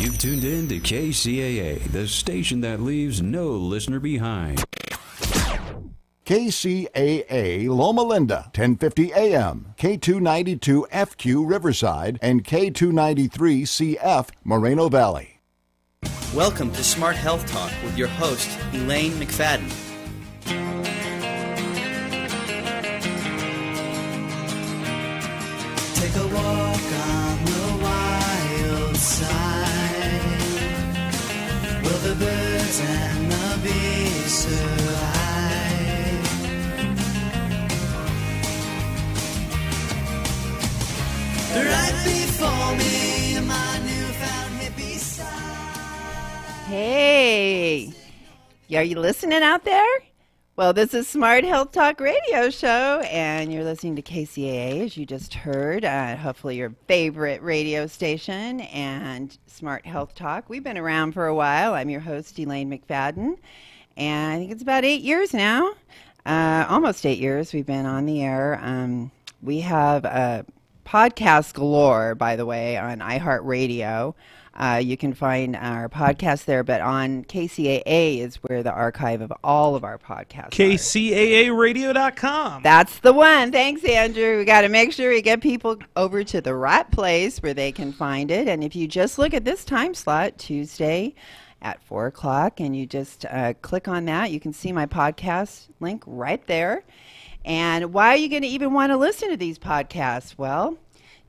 You've tuned in to KCAA, the station that leaves no listener behind. KCAA Loma Linda, 1050 AM, K292FQ Riverside, and K293CF Moreno Valley. Welcome to Smart Health Talk with your host, Elaine McFadden. Take a walk on the wild side, will the birds and the bees survive? Right before me, my newfound hippie side. Hey, are you listening out there? Well, this is Smart Health Talk Radio Show, and you're listening to KCAA, as you just heard, hopefully your favorite radio station, and Smart Health Talk. We've been around for a while. I'm your host, Elaine McFadden, and I think it's about 8 years now, almost 8 years we've been on the air. We have podcast galore, by the way, on iHeartRadio. You can find our podcast there, but on KCAA is where the archive of all of our podcasts KCAAradio.com. That's the one. Thanks, Andrew. We got to make sure we get people over to the right place where they can find it. And if you just look at this time slot, Tuesday at 4 o'clock, and you just click on that, you can see my podcast link right there. And why are you going to even want to listen to these podcasts? Well,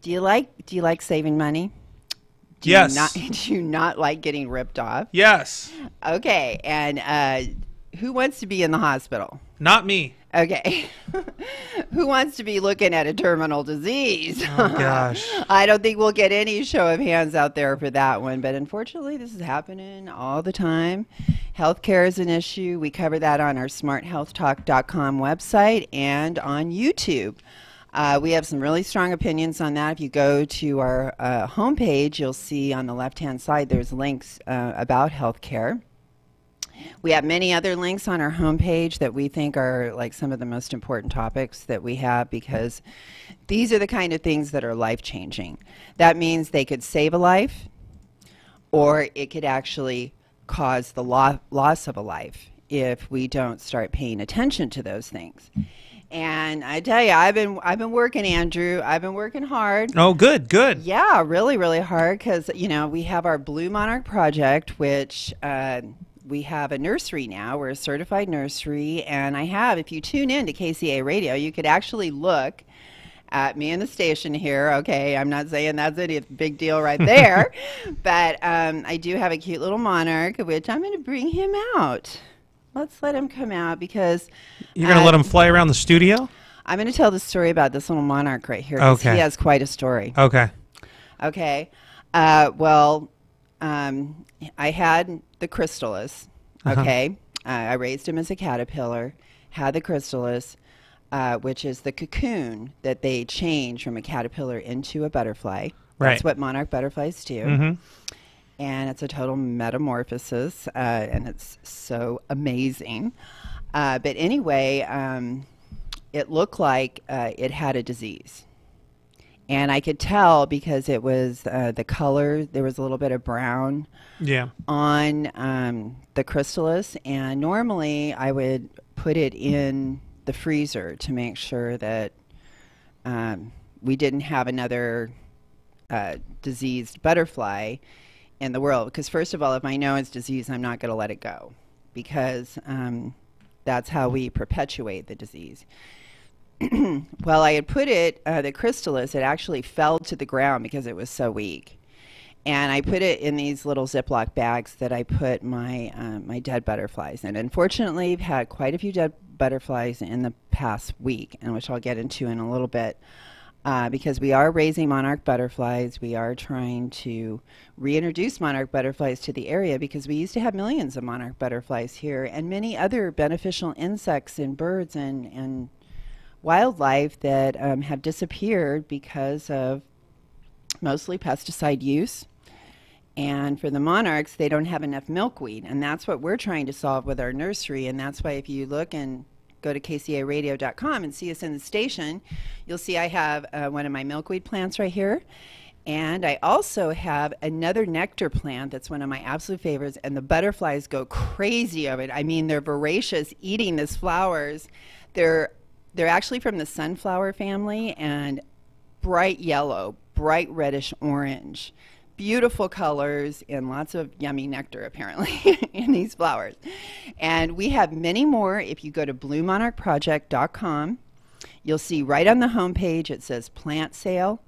do you like saving money? Yes. Do you not like getting ripped off? Yes. Okay. And who wants to be in the hospital? Not me. Okay. Who wants to be looking at a terminal disease? Oh, gosh. I don't think we'll get any show of hands out there for that one. But unfortunately, this is happening all the time. Healthcare is an issue. We cover that on our smarthealthtalk.com website and on YouTube. We have some really strong opinions on that. If you go to our homepage, you'll see on the left-hand side there's links about healthcare. We have many other links on our homepage that we think are like some of the most important topics that we have, because these are the kind of things that are life-changing. That means they could save a life, or it could actually cause the loss of a life if we don't start paying attention to those things. And I tell you, I've been working, Andrew. I've been working hard. Oh, good. Yeah, really, really hard, because we have our Blue Monarch project, which we have a nursery now. We're a certified nursery, and if you tune in to KCAA Radio, you could actually look at me in the station here. Okay, I'm not saying that's any big deal right there, but I do have a cute little monarch, which I'm going to bring him out. Let's let him come out, because You're going to let him fly around the studio? I'm going to tell the story about this little monarch right here, because he has quite a story. Okay. Well, I had the chrysalis. Okay. I raised him as a caterpillar, had the chrysalis, which is the cocoon that they change from a caterpillar into a butterfly. That's what monarch butterflies do. Mm-hmm. And it's a total metamorphosis, and it's so amazing. But anyway, it looked like it had a disease. And I could tell because it was the color, there was a little bit of brown on the chrysalis. And normally I would put it in the freezer to make sure that we didn't have another diseased butterfly in the world. Because first of all, if I know it's diseased, I'm not going to let it go, because that's how we perpetuate the disease. Well, I had put it, the chrysalis, it actually fell to the ground because it was so weak. And I put it in these little Ziploc bags that I put my my dead butterflies in. Unfortunately, I've had quite a few dead butterflies in the past week, and which I'll get into in a little bit. Because we are raising monarch butterflies. We are trying to reintroduce monarch butterflies to the area, because we used to have millions of monarch butterflies here, and many other beneficial insects and birds and wildlife that have disappeared because of mostly pesticide use. And for the monarchs, they don't have enough milkweed, and that's what we're trying to solve with our nursery. And that's why if you look and go to KCAAradio.com and see us in the station, you'll see I have one of my milkweed plants right here. And I also have another nectar plant that's one of my absolute favorites, and the butterflies go crazy of it. I mean, they're voracious eating these flowers. They're actually from the sunflower family, and bright yellow, bright reddish orange. Beautiful colors and lots of yummy nectar, apparently, in these flowers. And we have many more. If you go to bluemonarchproject.com, you'll see right on the homepage it says plant sale.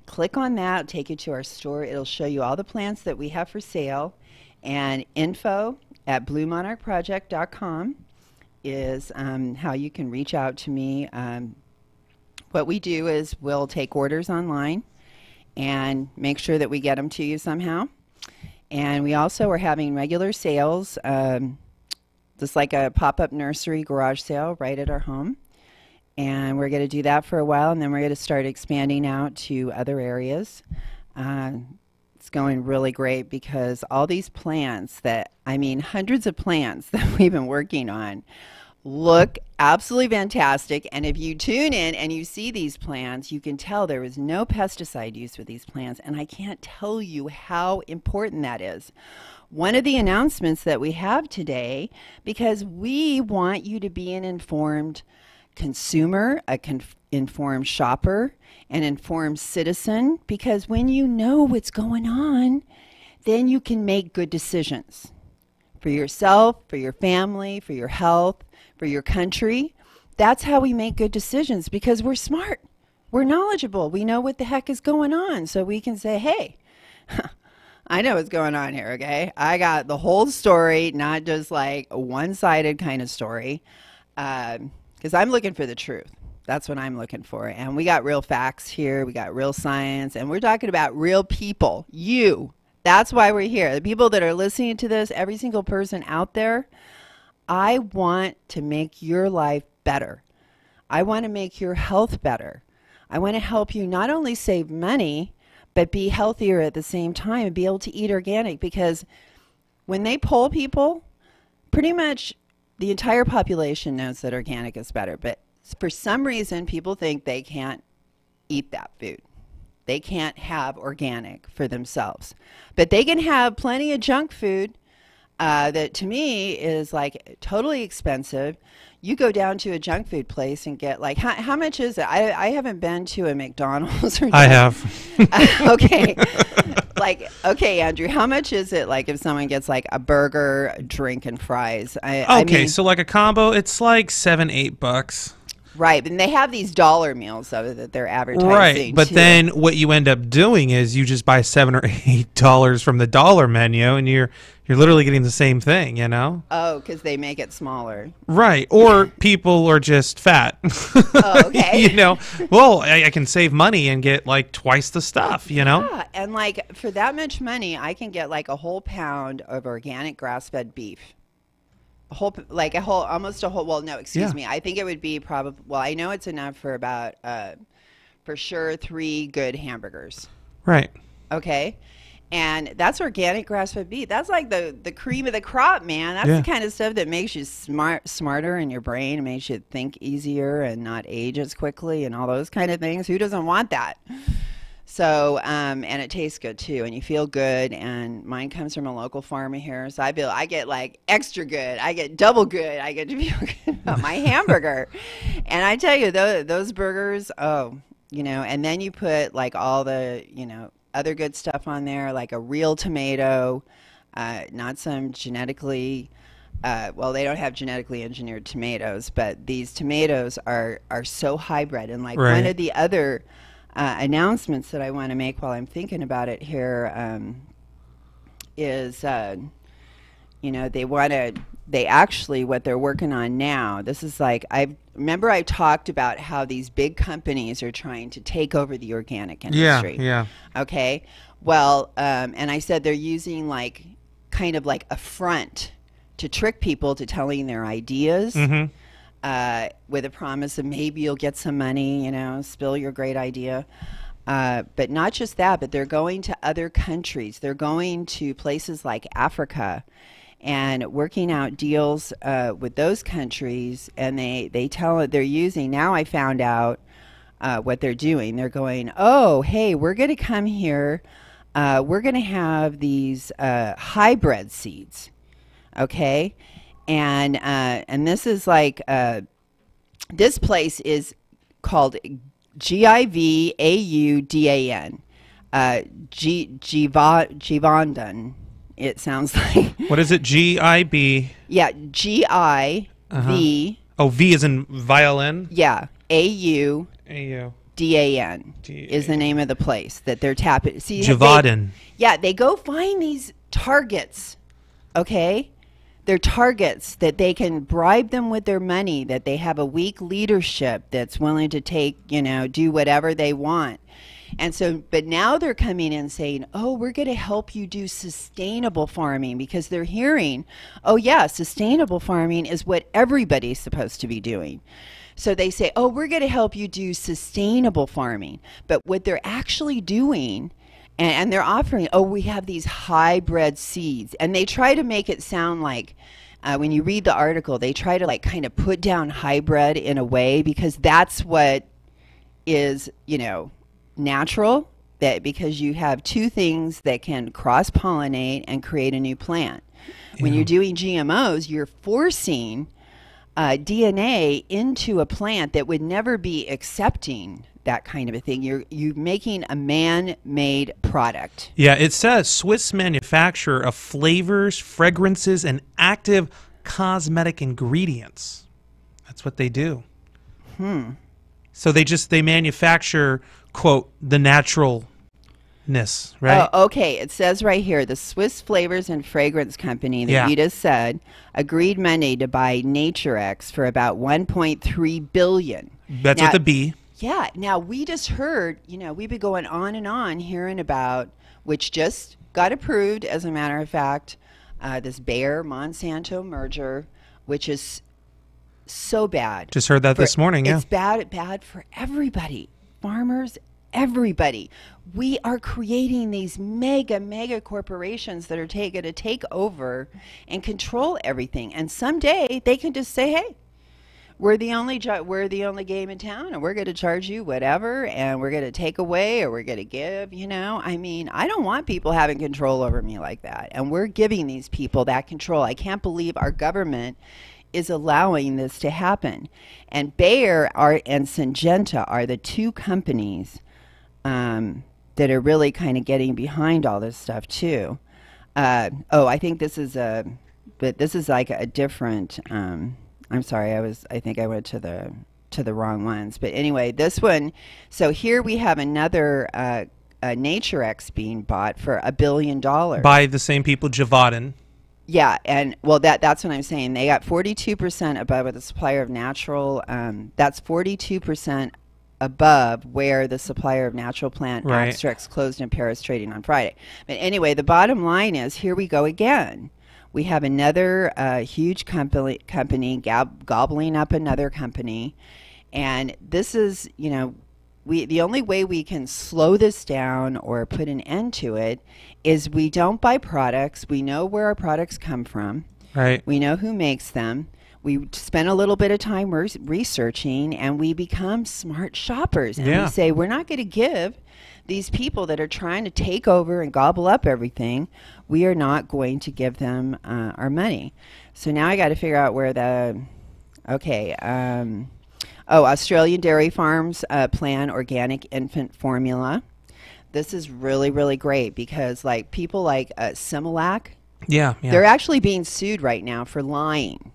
Click on that, it'll take you to our store. It'll show you all the plants that we have for sale. And info at bluemonarchproject.com is how you can reach out to me. What we do is we'll take orders online and make sure that we get them to you somehow. And we also are having regular sales, just like a pop-up nursery garage sale right at our home. And we're going to do that for a while, and then we're going to start expanding out to other areas. It's going really great because all these plants hundreds of plants that we've been working on look absolutely fantastic. And if you tune in and you see these plants, you can tell there is no pesticide used with these plants. And I can't tell you how important that is. One of the announcements that we have today, because we want you to be an informed consumer, informed shopper, an informed citizen, because when you know what's going on, then you can make good decisions for yourself, for your family, for your health, for your country. That's how we make good decisions, because we're smart, we're knowledgeable, we know what the heck is going on, so we can say, hey, I know what's going on here, okay? I got the whole story, not just like a one-sided kind of story. Because I'm looking for the truth. That's what I'm looking for. And we got real facts here. We got real science. And we're talking about real people. You. That's why we're here. The people that are listening to this, every single person out there, I want to make your life better. I want to make your health better. I want to help you not only save money, but be healthier at the same time and be able to eat organic. Because when they poll people, pretty much the entire population knows that organic is better, but for some reason, people think they can't eat that food. They can't have organic for themselves, but they can have plenty of junk food that to me is like totally expensive. You go down to a junk food place and get like, how much is it? I haven't been to a McDonald's or I have. Okay. Okay, Andrew, how much is it like if someone gets like a burger, a drink, and fries? I mean, So like a combo, it's like $7-8. Right, and they have these dollar meals though that they're advertising. Right, but too. then what you end up doing is you just buy $7 or $8 from the dollar menu, and you're literally getting the same thing, you know? Oh, because they make it smaller. Right, or people are just fat. Oh, okay. You know, well, I can save money and get like twice the stuff, you know? Yeah, and like for that much money, I can get like a whole pound of organic grass-fed beef. Almost a whole. Well, no, excuse me. I think it would be probably. Well, I know it's enough for about, for sure, 3 good hamburgers. Right. Okay, and that's organic grass-fed beef. That's like the cream of the crop, man. That's the kind of stuff that makes you smarter in your brain, and makes you think easier and not age as quickly, and all those kind of things. Who doesn't want that? So, and it tastes good too, and you feel good. And mine comes from a local farmer here, so I get like extra good. I get double good. I get to feel good about my hamburger. And I tell you, those burgers, and then you put like all the, other good stuff on there, like a real tomato, not some genetically, well, they don't have genetically engineered tomatoes, but these tomatoes are so hybrid. And like one of the other announcements that I want to make while I'm thinking about it here is, they actually, what they're working on now, this is like, I talked about how these big companies are trying to take over the organic industry. Yeah. Okay. Well, and I said they're using like, kind of like a front to trick people to telling their ideas. Mm-hmm. With a promise of maybe you'll get some money, spill your great idea. But not just that, but they're going to other countries. They're going to places like Africa and working out deals with those countries. And they're using, now I found out, what they're doing. They're going, oh, hey, we're going to come here. We're going to have these hybrid seeds, okay? And this is like this place is called Givaudan. Givaudan. It sounds like. What is it? G-I-B. Yeah, G-I-V. Oh, V is in violin. Yeah, A-U. A-U. D-A-N is the name of the place that they're tapping. See, Javadan. they go find these targets, okay? They're targets that they can bribe them with their money, that they have a weak leadership that's willing to take, do whatever they want. And so, but now they're coming in saying, oh, we're going to help you do sustainable farming, because they're hearing, oh, yeah, sustainable farming is what everybody's supposed to be doing. So they say, oh, we're going to help you do sustainable farming. But what they're actually doing, and they're offering, oh, we have these hybrid seeds. And they try to make it sound like, when you read the article, they try to like kind of put down hybrid in a way, because that's what is, natural, that because you have two things that can cross-pollinate and create a new plant. When you're doing GMOs, you're forcing DNA into a plant that would never be accepting that kind of a thing. You're making a man-made product. Yeah, it says Swiss manufacturer of flavors, fragrances, and active cosmetic ingredients. That's what they do. So they manufacture, quote, the naturalness, right? Oh, okay. It says right here, the Swiss Flavors and Fragrance Company that you just said agreed Monday to buy NatureX for about $1.3 billion. That's with a B. Yeah. Now, we just heard, we've been going on and on hearing about, which just got approved, as a matter of fact, this Bayer-Monsanto merger, which is so bad. Just heard that this morning, yeah. It's bad for everybody. Farmers, everybody. We are creating these mega corporations that are going to take over and control everything. And someday they can just say, hey, we're the only game in town, and we're going to charge you whatever, and we're going to take away, or we're going to give, I mean, I don't want people having control over me like that. And we're giving these people that control. I can't believe our government is allowing this to happen. And Bayer and Syngenta are the two companies that are really kind of getting behind all this stuff too. I think this is like a different. I'm sorry, I think I went to the wrong ones. But anyway, this one. So here we have another NatureX being bought for $1 billion by the same people, Javadan. Yeah, and well, that's what I'm saying. They got 42% above the supplier of natural. That's 42% above where the supplier of natural plant extracts closed in Paris, trading on Friday. But anyway, the bottom line is, here we go again. We have another huge company gobbling up another company, and this is, the only way we can slow this down or put an end to it is we don't buy products. We know where our products come from. Right. We know who makes them. We spend a little bit of time researching, and we become smart shoppers. And we say, we're not going to give these people that are trying to take over and gobble up everything, we are not going to give them our money. So now I got to figure out where Australian dairy farms plan organic infant formula. This is really, really great, because like people like Similac, they're actually being sued right now for lying.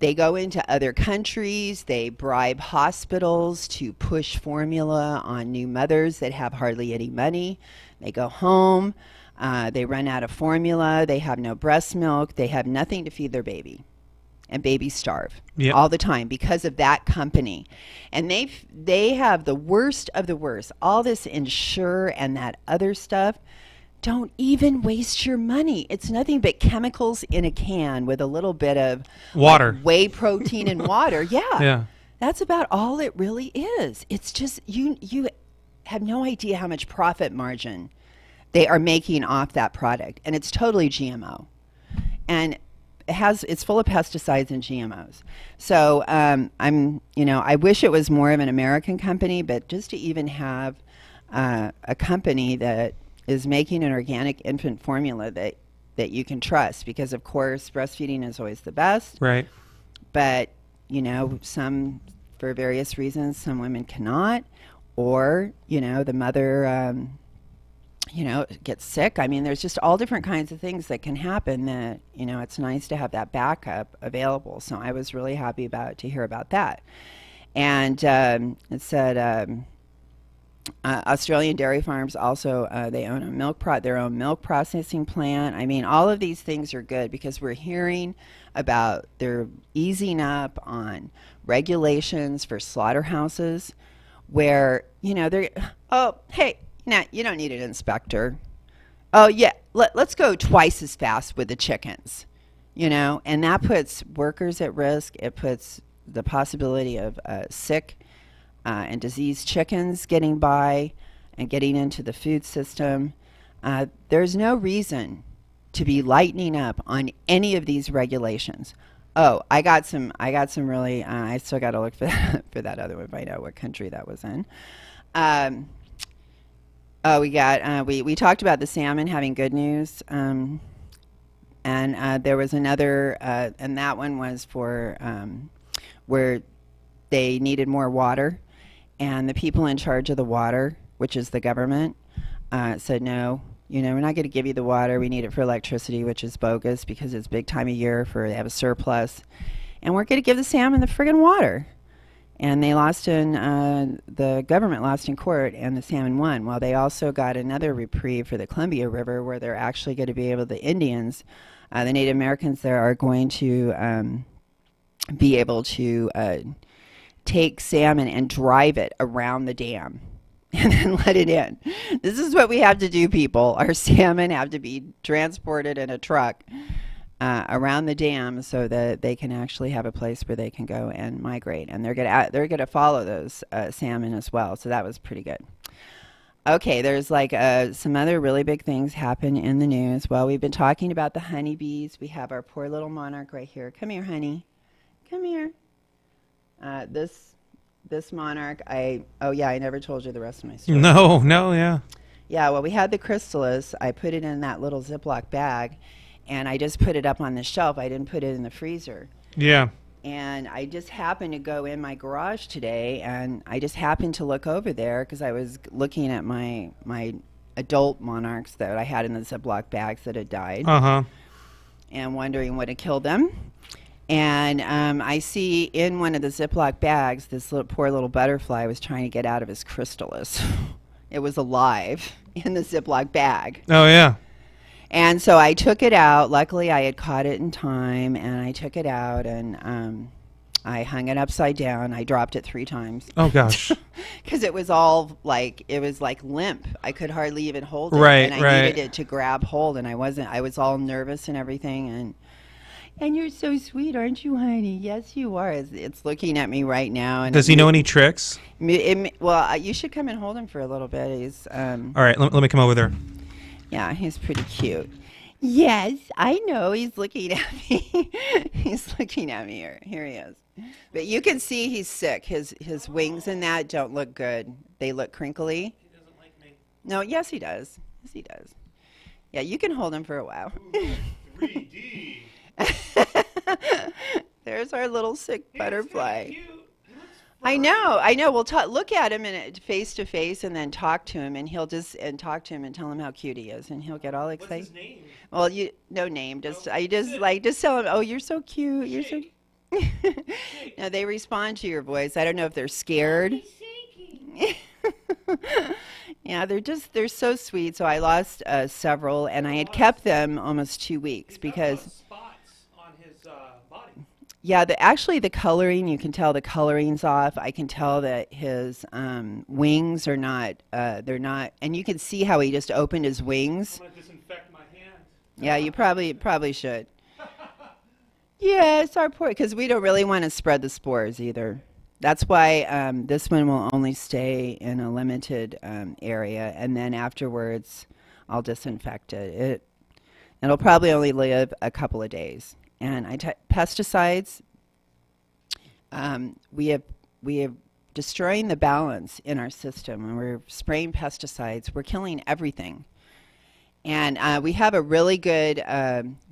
They go into other countries, they bribe hospitals to push formula on new mothers that have hardly any money. They go home, they run out of formula, they have no breast milk, they have nothing to feed their baby. And babies starve all the time because of that company. And they have the worst of the worst. All this Ensure and that other stuff. Don't even waste your money. It's nothing but chemicals in a can with a little bit of water, whey protein and water. Yeah. That's about all it really is. It's just you have no idea how much profit margin they are making off that product, and it's totally GMO. And it's full of pesticides and GMOs. So I wish it was more of an American company, but just to even have a company that is making an organic infant formula that you can trust, because of course breastfeeding is always the best. Right. But some, for various reasons, some women cannot, or the mother gets sick. I mean, there's just all different kinds of things that can happen that, it's nice to have that backup available. So I was really happy to hear about that. And it said Australian dairy farms also, they own their own milk processing plant. I mean, all of these things are good because we're hearing about they're easing up on regulations for slaughterhouses where, they're, oh, hey, nah, you don't need an inspector. Oh, yeah, let's go twice as fast with the chickens, and that puts workers at risk. It puts the possibility of sick and diseased chickens getting by and getting into the food system. There's no reason to be lightening up on any of these regulations. Oh, I got some really, I still got to look for that other one, find out what country that was in. We talked about the salmon having good news. And there was another, and that one was for where they needed more water. And the people in charge of the water, which is the government, said, no, we're not going to give you the water. We need it for electricity, which is bogus because it's big time of year they have a surplus. And we're going to give the salmon the friggin' water. And they lost the government lost in court, and the salmon won. Well, they also got another reprieve for the Columbia River, where they're actually going to be able, the Indians, the Native Americans there are going to be able to take salmon and drive it around the dam and then let it in. This is what we have to do, people. Our salmon have to be transported in a truck around the dam so that they can actually have a place where they can go and migrate. And they're gonna follow those salmon as well. So that was pretty good. Okay, there's some other really big things happen in the news. Well, we've been talking about the honeybees. We have our poor little monarch right here. Come here, honey. Come here. This monarch, I never told you the rest of my story. No, yeah. Yeah, well, we had the chrysalis. I put it in that little Ziploc bag, and I just put it up on the shelf. I didn't put it in the freezer. Yeah. And I just happened to go in my garage today, and I just happened to look over there because I was looking at my adult monarchs that I had in the Ziploc bags that had died. Uh-huh. And wondering what had killed them. And I see in one of the Ziploc bags, this poor little butterfly was trying to get out of his chrysalis. It was alive in the Ziploc bag. Oh, yeah. And so I took it out. Luckily, I had caught it in time, and I took it out, and I hung it upside down. I dropped it 3 times. Oh, gosh. Because it was all it was like limp. I could hardly even hold it. Right, and I needed it to grab hold, and I was all nervous and everything, and you're so sweet, aren't you, honey? Yes, you are. It's looking at me right now. And does he know any tricks? Well, you should come and hold him for a little bit. He's all right, let me come over there. Yeah, he's pretty cute. Yes, I know. He's looking at me. He's looking at me here. Here he is. But you can see he's sick. His wings and that don't look good. They look crinkly. He doesn't like me. No, yes, he does. Yes, he does. Yeah, you can hold him for a while. Ooh, 3D. There's our little sick butterfly. I know. We'll look at him face to face, and then talk to him, and talk to him and tell him how cute he is, and he'll get all excited. What's his name? Well, no name. Just tell him, oh, you're so cute. You're so. Now they respond to your voice. I don't know if they're scared. Yeah, they're so sweet. So I lost several, and I had kept them almost 2 weeks because. Spots on his body. Yeah, actually the coloring, you can tell the coloring's off. I can tell that his wings are not, they're not, and you can see how he just opened his wings. I'm going to disinfect my hand. Yeah, you probably should. Yes, our poor, because we don't really want to spread the spores either. That's why this one will only stay in a limited area, and then afterwards I'll disinfect it. It'll probably only live a couple of days. And pesticides, we have destroying the balance in our system. When we're spraying pesticides, we're killing everything. And we have a really good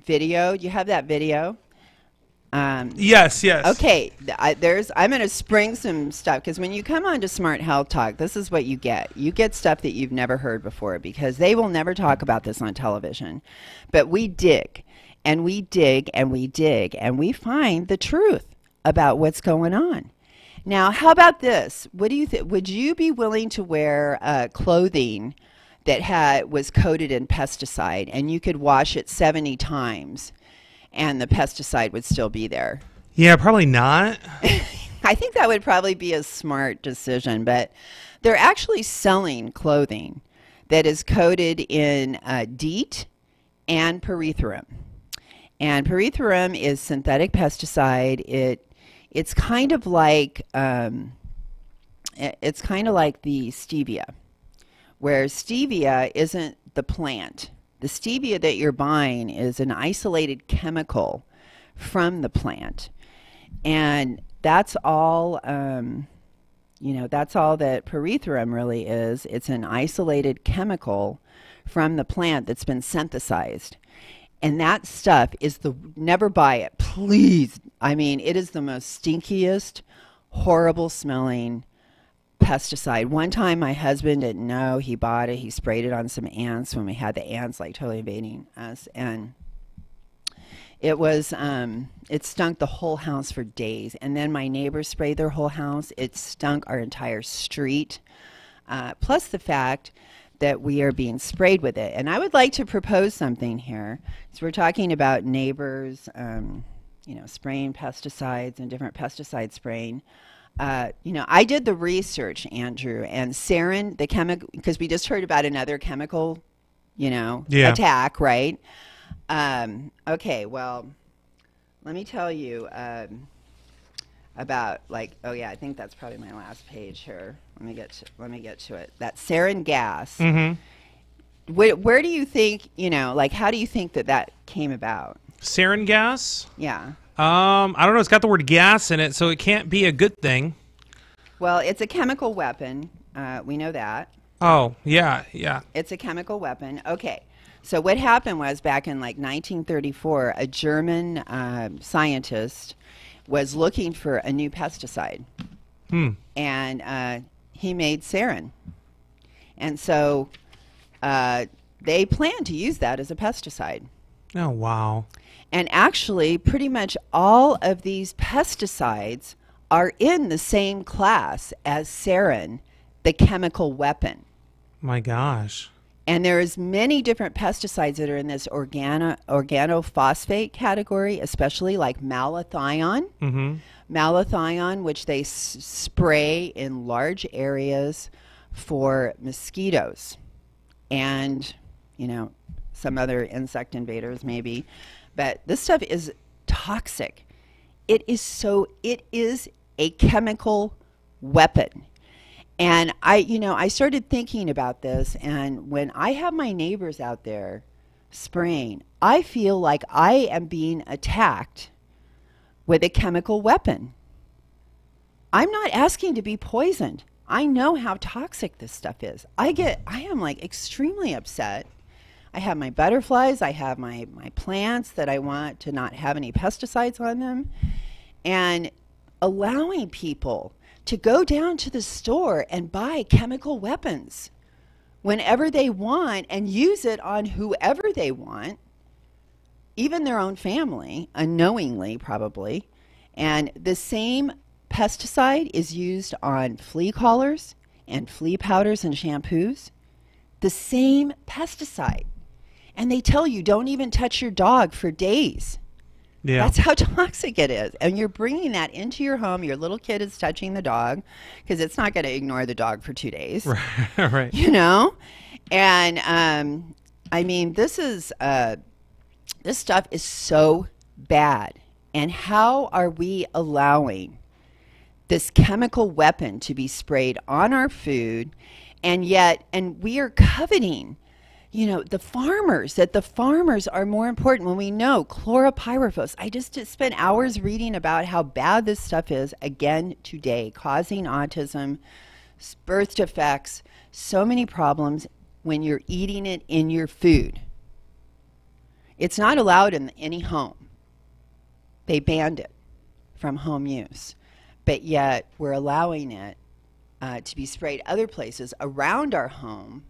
video. Do you have that video? Yes. Okay, I'm going to spring some stuff, because when you come on to Smart Health Talk, this is what you get. You get stuff that you've never heard before, because they will never talk about this on television. But we dig, and we dig, and we dig, and we find the truth about what's going on. Now, how about this? What do you think? Would you be willing to wear clothing that was coated in pesticide, and you could wash it 70 times and the pesticide would still be there? Yeah, probably not. I think that would probably be a smart decision, but they're actually selling clothing that is coated in DEET and pyrethrum. And pyrethrum is synthetic pesticide. It's kind of like the stevia, where stevia isn't the plant. The stevia that you're buying is an isolated chemical from the plant. And that's all, that's all that pyrethrum really is. It's an isolated chemical from the plant that's been synthesized. And that stuff is never buy it, please. I mean, it is the most stinkiest, horrible smelling pesticide. One time my husband didn't know. He bought it. He sprayed it on some ants when we had the ants like totally invading us. And it was, it stunk the whole house for days. And then my neighbors sprayed their whole house. It stunk our entire street. Plus the fact that we are being sprayed with it. And I would like to propose something here. So we're talking about neighbors, spraying pesticides and different pesticide spraying. I did the research, Andrew, and sarin, the chemical, because we just heard about another chemical, attack, right? Okay, well, let me tell you about I think that's probably my last page here. Let me get to it. That sarin gas. Mm-hmm. Where do you think, how do you think that came about? Sarin gas? Yeah. I don't know. It's got the word gas in it, so it can't be a good thing. Well, it's a chemical weapon. We know that. Oh, yeah. It's a chemical weapon. Okay. So what happened was back in 1934, a German scientist was looking for a new pesticide. And he made sarin. And so they planned to use that as a pesticide. Oh, wow. And actually, pretty much all of these pesticides are in the same class as sarin, the chemical weapon. My gosh. And there's many different pesticides that are in this organophosphate category, especially like malathion. Mm-hmm. Malathion, which they spray in large areas for mosquitoes and, some other insect invaders maybe. But this stuff is toxic. It is a chemical weapon. And I started thinking about this, and when I have my neighbors out there spraying, I feel like I am being attacked with a chemical weapon. I'm not asking to be poisoned. I know how toxic this stuff is. I am extremely upset. I have my butterflies, I have my plants that I want to not have any pesticides on them, and allowing people to go down to the store and buy chemical weapons whenever they want and use it on whoever they want, even their own family, unknowingly probably. And the same pesticide is used on flea collars and flea powders and shampoos. The same pesticide. And they tell you don't even touch your dog for days. Yeah. That's how toxic it is. And you're bringing that into your home. Your little kid is touching the dog because it's not going to ignore the dog for 2 days. Right. And this stuff is so bad. And how are we allowing this chemical weapon to be sprayed on our food, and we are coveting the farmers are more important when we know chlorpyrifos. I just spent hours reading about how bad this stuff is again today, causing autism, birth defects, so many problems when you're eating it in your food. It's not allowed in any home. They banned it from home use, but yet we're allowing it to be sprayed other places around our home.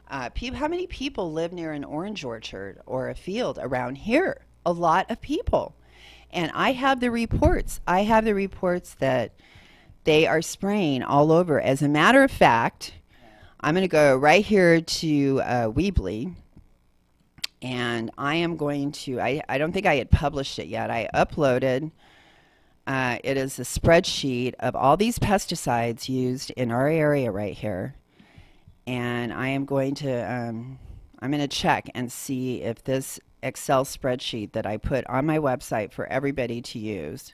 How many people live near an orange orchard or a field around here? A lot of people. And I have the reports. That they are spraying all over. As a matter of fact, I'm going to go right here to Weebly, and I am going to, I don't think I had published it yet. I uploaded, it is a spreadsheet of all these pesticides used in our area right here. And I am going to, I'm going to check and see if this Excel spreadsheet that I put on my website for everybody to use,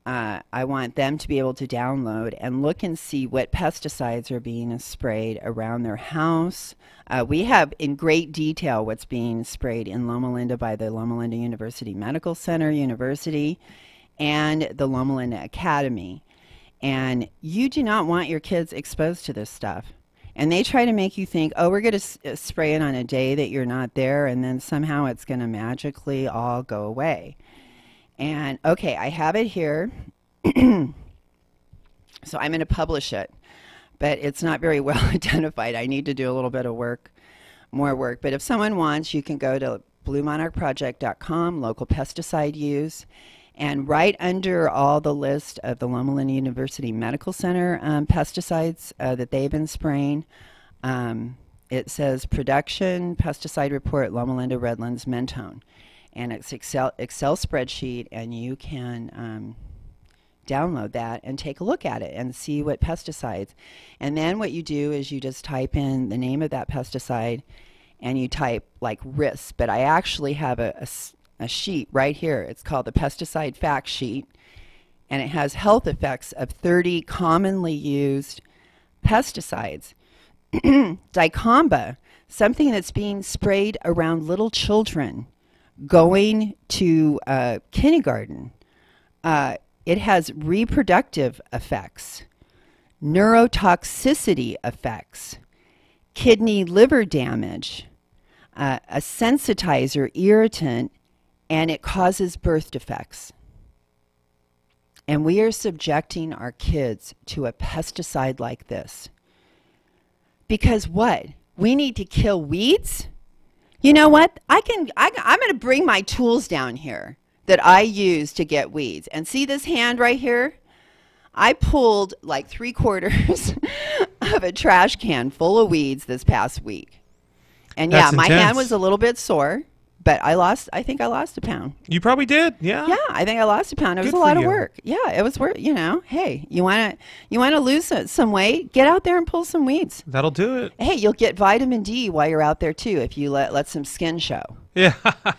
I want them to be able to download and look and see what pesticides are being sprayed around their house. We have in great detail what's being sprayed in Loma Linda by the Loma Linda University Medical Center University and the Loma Linda Academy. And you do not want your kids exposed to this stuff. And they try to make you think, oh, we're going to spray it on a day that you're not there, and then somehow it's going to magically all go away. And, okay, I have it here. So I'm going to publish it. But it's not very well identified. I need to do a little bit of more work. But if someone wants, you can go to bluemonarchproject.com, local pesticide use. And right under all the list of the Loma Linda University Medical Center pesticides that they've been spraying, it says production pesticide report Loma Linda Redlands Mentone. And it's Excel spreadsheet, and you can download that and take a look at it and see what pesticides. And then what you do is you just type in the name of that pesticide, and you type like risk. But I actually have a sheet right here. It's called the pesticide fact sheet, and it has health effects of 30 commonly used pesticides. Dicamba, something that's being sprayed around little children going to kindergarten. It has reproductive effects, neurotoxicity effects, kidney liver damage, a sensitizer irritant, and it causes birth defects. And we are subjecting our kids to a pesticide like this. Because what? We need to kill weeds? You know what? I'm going to bring my tools down here that I use to get weeds. And see this hand right here? I pulled like 3/4 of a trash can full of weeds this past week. And That's my intense. hand was a little bit sore. But I think I lost a pound. You probably did, yeah. Yeah, I think I lost a pound. It was Good a lot for of you. work. Yeah, it was work. Hey, you want to lose some weight? Get out there and pull some weeds. That'll do it. Hey, you'll get vitamin D while you're out there too if you let some skin show. Yeah.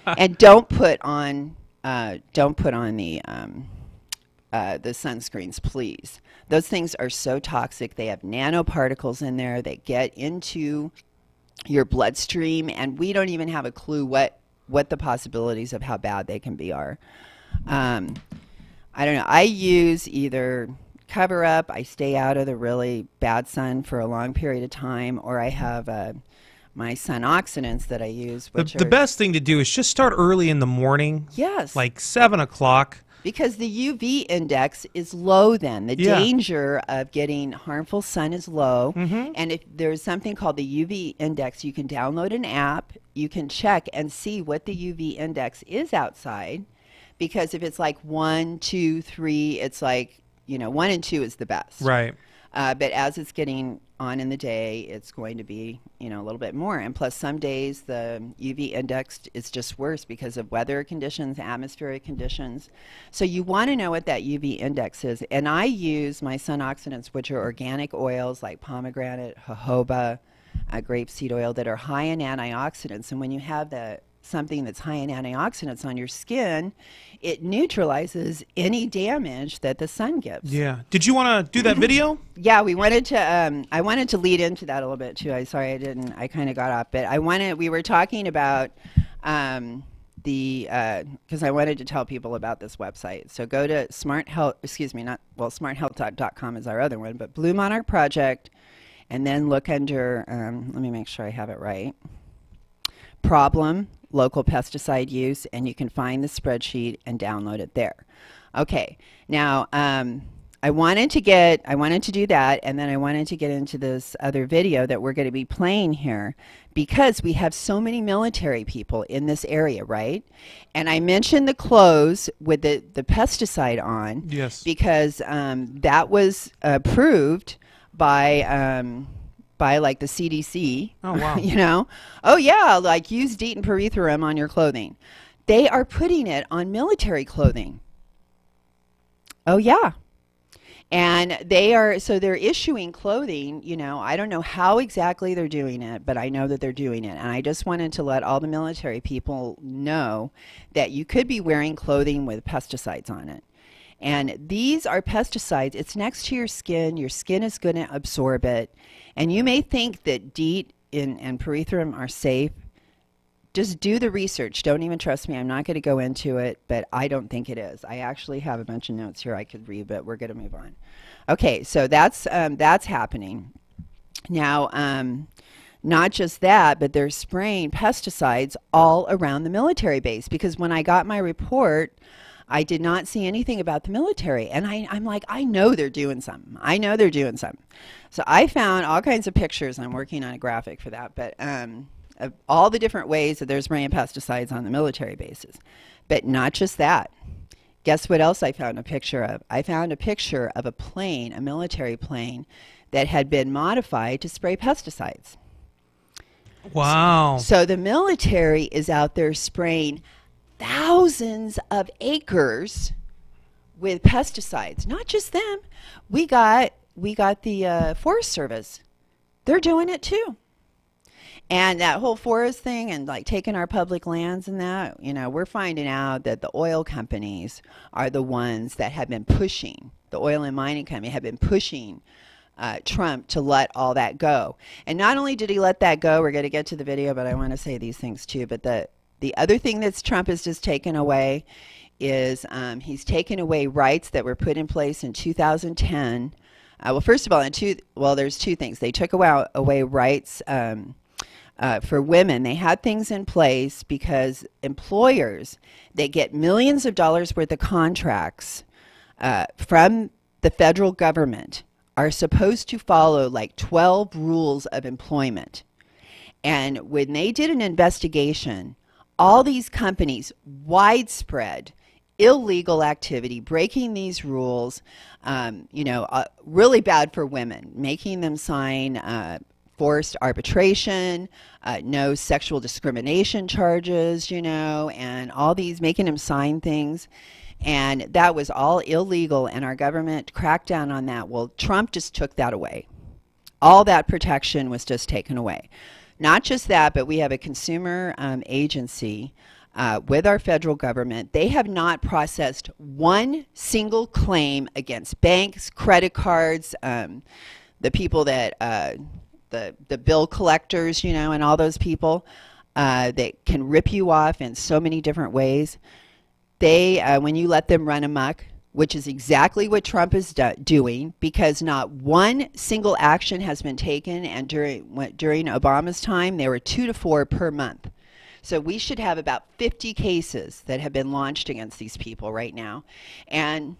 And don't put on the sunscreens, please. Those things are so toxic. They have nanoparticles in there that get into your bloodstream, and we don't even have a clue what the possibilities of how bad they can be are. I don't know. I use either cover up, I stay out of the really bad sun for a long period of time, or I have my sun oxidants that I use. The best thing to do is just start early in the morning. Yes. Like 7 o'clock. Because the UV index is low then. The Yeah. danger of getting harmful sun is low. Mm-hmm. And if there's something called the UV index, you can download an app. You can check and see what the UV index is outside. Because if it's like 1, 2, 3, it's like, 1 and 2 is the best. Right. But as it's getting on in the day, it's going to be, a little bit more. And plus some days the UV index is just worse because of weather conditions, atmospheric conditions. So you want to know what that UV index is. And I use my sun oxidants, which are organic oils like pomegranate, jojoba, grapeseed oil that are high in antioxidants. And when you have the something that's high in antioxidants on your skin, it neutralizes any damage that the sun gives. Yeah. Did you want to do that video? Yeah, we wanted to. I wanted to lead into that a little bit too. Sorry I didn't. I kind of got off, but we were talking about because I wanted to tell people about this website. So go to smarthealth.com is our other one, but Blue Monarch Project, and then look under. Let me make sure I have it right. Problem, local pesticide use, and you can find the spreadsheet and download it there. Okay, now I wanted to do that, and then I wanted to get into this other video that we're going to be playing here because we have so many military people in this area, right? And I mentioned the clothes with the pesticide on, Yes, because that was approved by like the CDC. Oh, wow. You know? Oh, yeah, like use DEET and pyrethrum on your clothing. They are putting it on military clothing. Oh, yeah. And they're issuing clothing, you know, I don't know how exactly they're doing it, but I know that they're doing it. And I just wanted to let all the military people know that you could be wearing clothing with pesticides on it. And these are pesticides. It's next to your skin. Your skin is going to absorb it. And you may think that DEET and pyrethrum are safe. Just do the research. Don't even trust me. I'm not going to go into it, but I don't think it is. I actually have a bunch of notes here I could read, but we're going to move on. Okay, so that's happening. Now, not just that, but they're spraying pesticides all around the military base, because when I got my report, I did not see anything about the military. And I'm like, I know they're doing something. I know they're doing something. So I found all kinds of pictures, and I'm working on a graphic for that, but of all the different ways that there's spraying pesticides on the military bases. But not just that. Guess what else I found a picture of? I found a picture of a plane, a military plane, that had been modified to spray pesticides. Wow. So the military is out there spraying thousands of acres with pesticides. Not just them. We got the Forest Service. They're doing it too. And that whole forest thing and like taking our public lands and that, you know, we're finding out that the oil companies are the ones that have been pushing, the oil and mining company have been pushing Trump to let all that go. And not only did he let that go, we're going to get to the video, but I want to say these things too. But the other thing that Trump has just taken away is he's taken away rights that were put in place in 2010. Well, first of all, there's two things. They took away rights for women. They had things in place because employers, they get millions of dollars worth of contracts from the federal government, are supposed to follow like 12 rules of employment. And when they did an investigation, all these companies, widespread illegal activity, breaking these rules, really bad for women, making them sign forced arbitration, no sexual discrimination charges, and all these, making them sign things. And that was all illegal, and our government cracked down on that. Well, Trump just took that away. All that protection was just taken away. Not just that, but we have a consumer agency with our federal government. They have not processed one single claim against banks, credit cards, the people that, the bill collectors, and all those people that can rip you off in so many different ways. They, when you let them run amok, which is exactly what Trump is doing, because not one single action has been taken, and during Obama's time, there were 2 to 4 per month. So we should have about 50 cases that have been launched against these people right now, and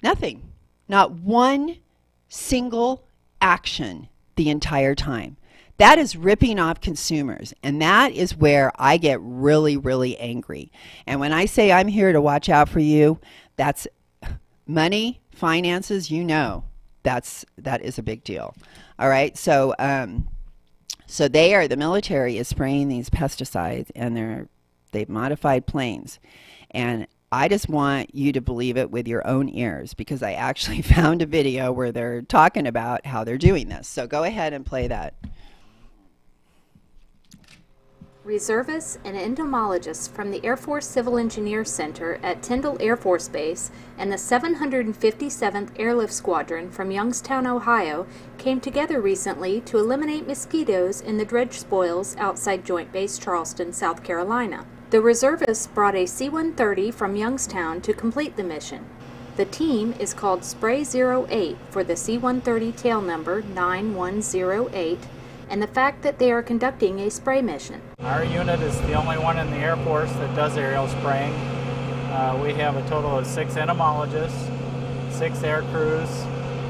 nothing, not one single action the entire time. That is ripping off consumers, and that is where I get really, really angry. And when I say I'm here to watch out for you, that's money, finances, that is a big deal. All right, so the military is spraying these pesticides, and they've modified planes, and I just want you to believe it with your own ears, because I actually found a video where they're talking about how they're doing this. So go ahead and play that. Reservists and entomologists from the Air Force Civil Engineers Center at Tyndall Air Force Base and the 757th Airlift Squadron from Youngstown, Ohio, came together recently to eliminate mosquitoes in the dredge spoils outside Joint Base Charleston, South Carolina. The reservists brought a C-130 from Youngstown to complete the mission. The team is called Spray 08 for the C-130 tail number 9108, and the fact that they are conducting a spray mission. Our unit is the only one in the Air Force that does aerial spraying. We have a total of 6 entomologists, 6 air crews,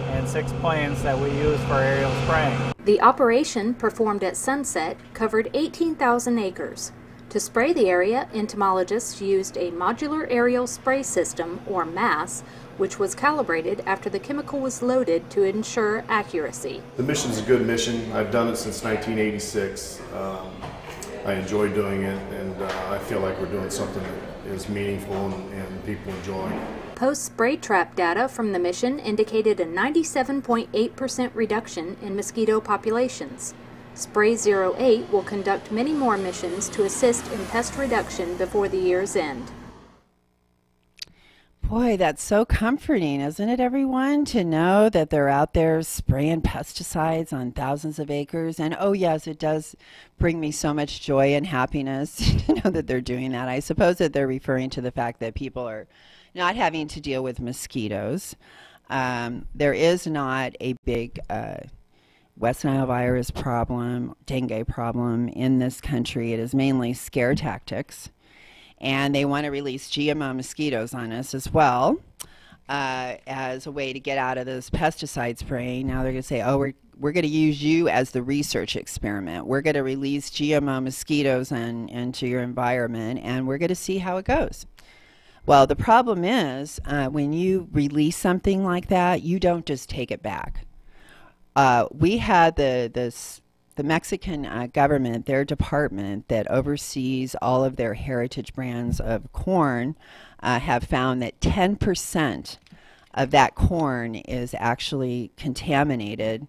and 6 planes that we use for aerial spraying. The operation, performed at sunset, covered 18,000 acres. To spray the area, entomologists used a modular aerial spray system, or MAS, which was calibrated after the chemical was loaded to ensure accuracy. The mission's a good mission. I've done it since 1986. I enjoy doing it, and I feel like we're doing something that is meaningful and people enjoy. Post-spray trap data from the mission indicated a 97.8% reduction in mosquito populations. Spray 08 will conduct many more missions to assist in pest reduction before the year's end. Boy, that's so comforting, isn't it, everyone, to know that they're out there spraying pesticides on thousands of acres. And oh, yes, it does bring me so much joy and happiness to know that they're doing that. I suppose that they're referring to the fact that people are not having to deal with mosquitoes. There is not a big West Nile virus problem, dengue problem in this country. It is mainly scare tactics. And they want to release GMO mosquitoes on us as well as a way to get out of this pesticide spraying. Now they're going to say, oh, we're going to use you as the research experiment. We're going to release GMO mosquitoes into your environment, and we're going to see how it goes. Well, the problem is when you release something like that, you don't just take it back. We had the Mexican government, their department that oversees all of their heritage brands of corn, have found that 10% of that corn is actually contaminated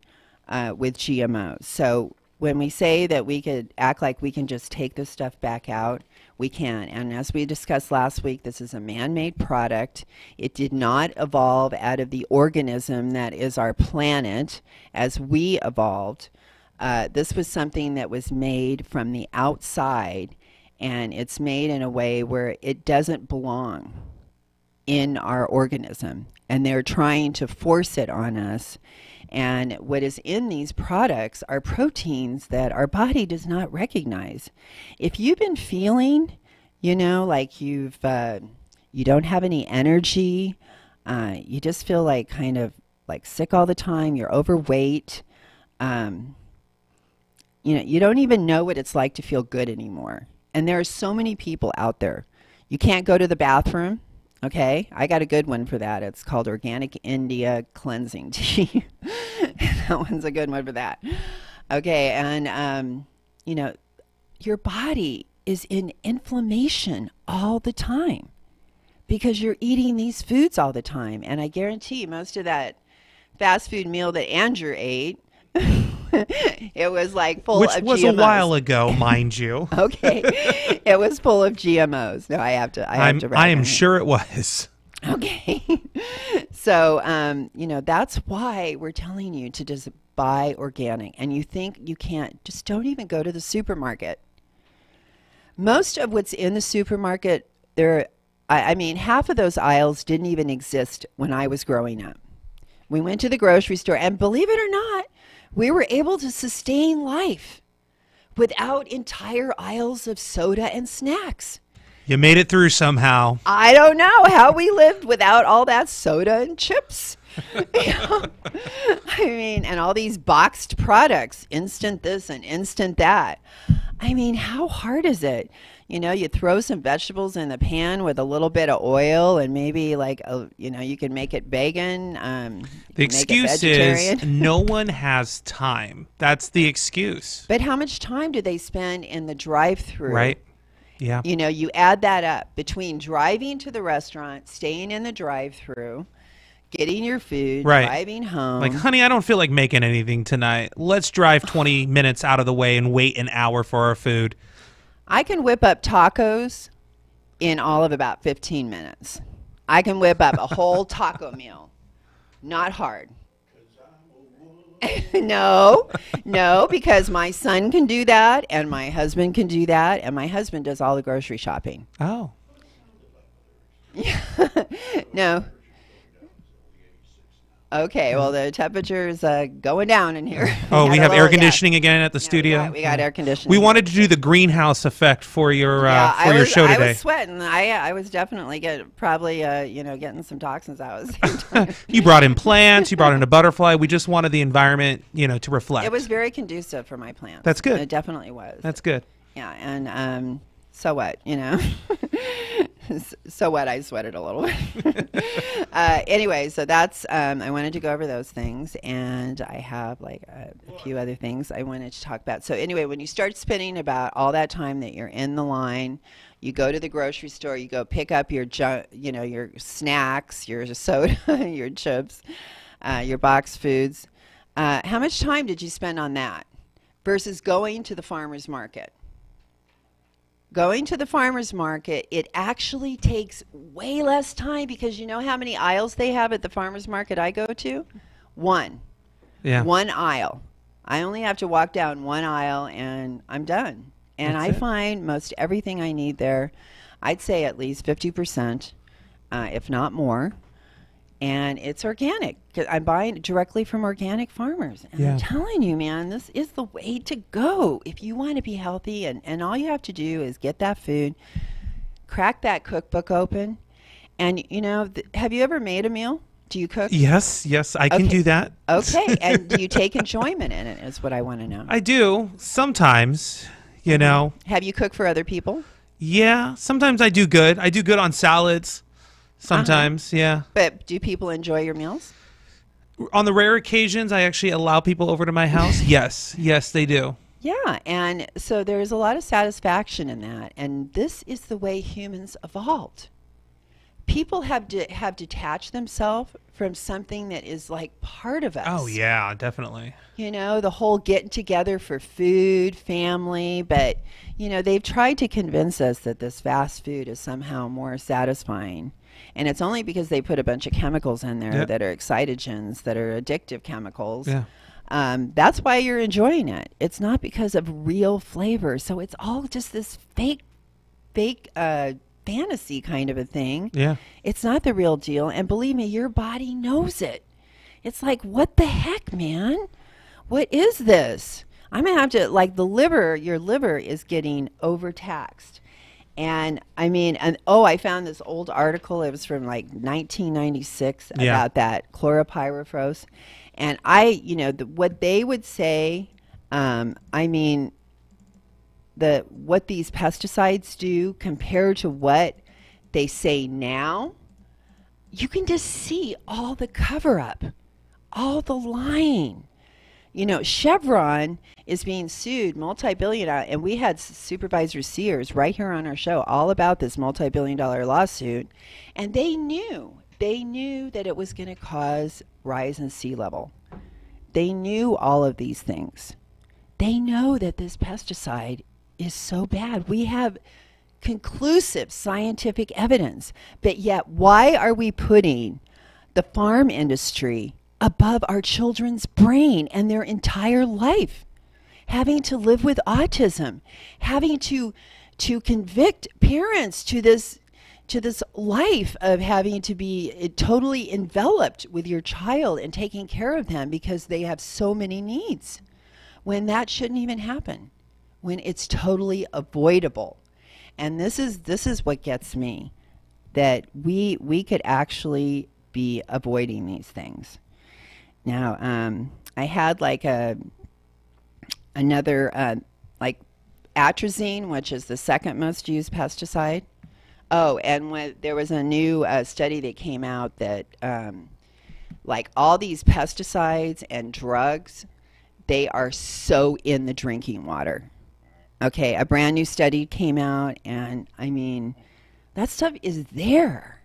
with GMOs. So when we say that we could act like we can just take this stuff back out, we can. And as we discussed last week, this is a man-made product. It did not evolve out of the organism that is our planet as we evolved. This was something that was made from the outside, and it's made in a way where it doesn't belong in our organism, and they're trying to force it on us. And what is in these products are proteins that our body does not recognize. If you've been feeling, like you don't have any energy, you just feel like kind of like sick all the time, you're overweight, you don't even know what it's like to feel good anymore. And there are so many people out there. You can't go to the bathroom, okay? I got a good one for that. It's called Organic India Cleansing Tea. That one's a good one for that. Okay, and, your body is in inflammation all the time because you're eating these foods all the time. And I guarantee most of that fast food meal that Andrew ate, it was like full of GMOs. Which was a while ago, mind you. Okay. It was full of GMOs. No, I have to I am sure it was. Okay. So, that's why we're telling you to just buy organic. And you think you can't, just don't even go to the supermarket. Most of what's in the supermarket, half of those aisles didn't even exist when I was growing up. We went to the grocery store, and believe it or not, we were able to sustain life without entire aisles of soda and snacks. You made it through somehow. I don't know how we lived without all that soda and chips. And all these boxed products, instant this and instant that. How hard is it? You throw some vegetables in the pan with a little bit of oil and maybe you can make it vegan. The excuse is no one has time. That's the excuse. But how much time do they spend in the drive-thru? Right. Yeah. You add that up between driving to the restaurant, staying in the drive-thru, getting your food, driving home. Like, honey, I don't feel like making anything tonight. Let's drive 20 minutes out of the way and wait an hour for our food. I can whip up tacos in all of about 15 minutes. I can whip up a whole taco meal. Not hard. No, because my son can do that, and my husband can do that, and my husband does all the grocery shopping. Oh. No. Okay, well, the temperature is going down in here. Oh, we have air conditioning again at the studio? We got air conditioning. We wanted to do the greenhouse effect for your your show today. I was sweating. I was definitely getting some toxins out. You brought in plants. You brought in a butterfly. We just wanted the environment, to reflect. It was very conducive for my plants. That's good. It definitely was. That's good. Yeah, and so what, So what? I sweated a little bit. Anyway, so that's I wanted to go over those things, and I have like a few other things I wanted to talk about. So anyway, when you start spending about all that time that you're in the line, you go to the grocery store, you go pick up your your snacks, your soda, your chips, your box foods. How much time did you spend on that versus going to the farmer's market? Going to the farmer's market, it actually takes way less time because you know how many aisles they have at the farmer's market I go to? One. Yeah. One aisle. I only have to walk down one aisle and I'm done. And I find most everything I need there, I'd say at least 50%, if not more. And it's organic. I'm buying it directly from organic farmers. And I'm telling you, man, this is the way to go if you want to be healthy. And all you have to do is get that food, crack that cookbook open. And, have you ever made a meal? Do you cook? Yes, I can do that. Okay. And do you take enjoyment in it is what I want to know. I do. Sometimes, Have you cooked for other people? Yeah. Sometimes I do good. I do good on salads. Sometimes, yeah. But do people enjoy your meals? On the rare occasions, I actually allow people over to my house. Yes, they do. Yeah, and so there's a lot of satisfaction in that. And this is the way humans evolved. People have detached themselves from something that is like part of us. Oh, yeah, definitely. The whole getting together for food, family. But, they've tried to convince us that this fast food is somehow more satisfying. And it's only because they put a bunch of chemicals in there that are excitogens, that are addictive chemicals. Yeah. That's why you're enjoying it. It's not because of real flavor. So it's all just this fake fantasy kind of a thing. Yeah. It's not the real deal. And believe me, your body knows it. It's like, what the heck, man? What is this? I'm going to have to, your liver is getting overtaxed. And I found this old article. It was from 1996 about that chlorpyrifos. And what they would say, what these pesticides do compared to what they say now, you can just see all the cover up, all the lying. Chevron is being sued, multi-billion, and we had Supervisor Sears right here on our show all about this multi-billion-dollar lawsuit, and they knew that it was going to cause rise in sea level. They knew all of these things. They know that this pesticide is so bad. We have conclusive scientific evidence, but yet why are we putting the farm industry above our children's brain and their entire life, having to live with autism, having to convict parents to this life of having to be totally enveloped with your child and taking care of them because they have so many needs, when that shouldn't even happen, when it's totally avoidable. And this is what gets me, that we could actually be avoiding these things. Now, I had another atrazine, which is the second most used pesticide. Oh, and there was a new study that came out that all these pesticides and drugs, they are so in the drinking water. Okay, a brand new study came out, and that stuff is there.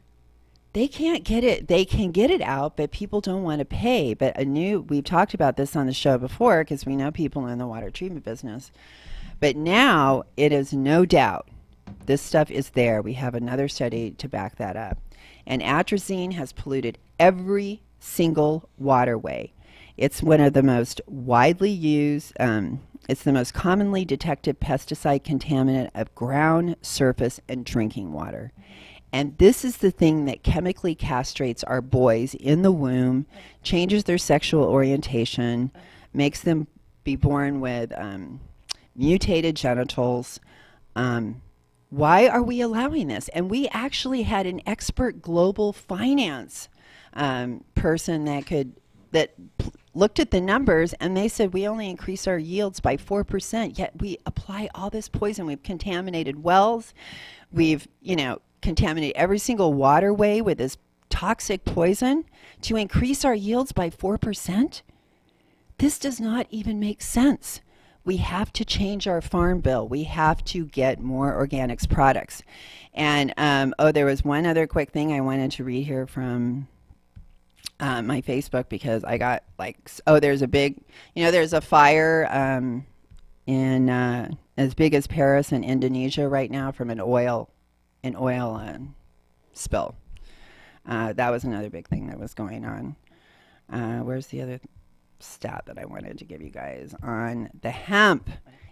They can't get it. They can get it out, but people don't want to pay. But we've talked about this on the show before because we know people in the water treatment business. But now it is no doubt this stuff is there. We have another study to back that up. And atrazine has polluted every single waterway. It's one of the most widely used, it's the most commonly detected pesticide contaminant of ground, surface, and drinking water. And this is the thing that chemically castrates our boys in the womb, changes their sexual orientation, makes them be born with mutated genitals. Why are we allowing this? And we actually had an expert global finance person that looked at the numbers, and they said we only increase our yields by 4%, yet we apply all this poison. We've contaminated wells. We've, contaminated every single waterway with this toxic poison to increase our yields by 4%. This does not even make sense. We have to change our farm bill. We have to get more organics products. And, there was one other quick thing I wanted to read here from my Facebook, because I got there's a big, there's a fire in as big as Paris in Indonesia right now from an oil spill. That was another big thing that was going on. Where's the other stat that I wanted to give you guys on the hemp,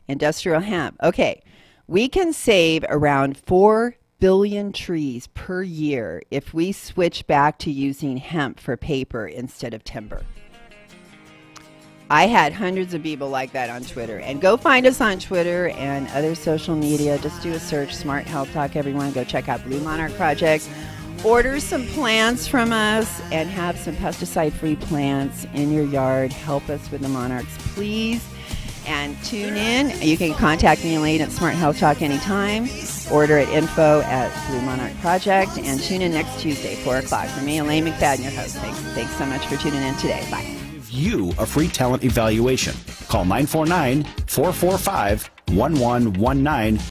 industrial hemp? Okay, we can save around 4 billion trees per year if we switch back to using hemp for paper instead of timber. I had hundreds of people like that on Twitter. And go find us on Twitter and other social media. Just do a search, Smart Health Talk, everyone. Go check out Blue Monarch Project. Order some plants from us and have some pesticide-free plants in your yard. Help us with the monarchs, please. And tune in. You can contact me, Elaine, at Smart Health Talk anytime. Order at info at Blue Monarch Project. And tune in next Tuesday, 4 o'clock. For me, Elaine McFadden, your host. Thanks so much for tuning in today. Bye. You a free talent evaluation. Call 949-445-1119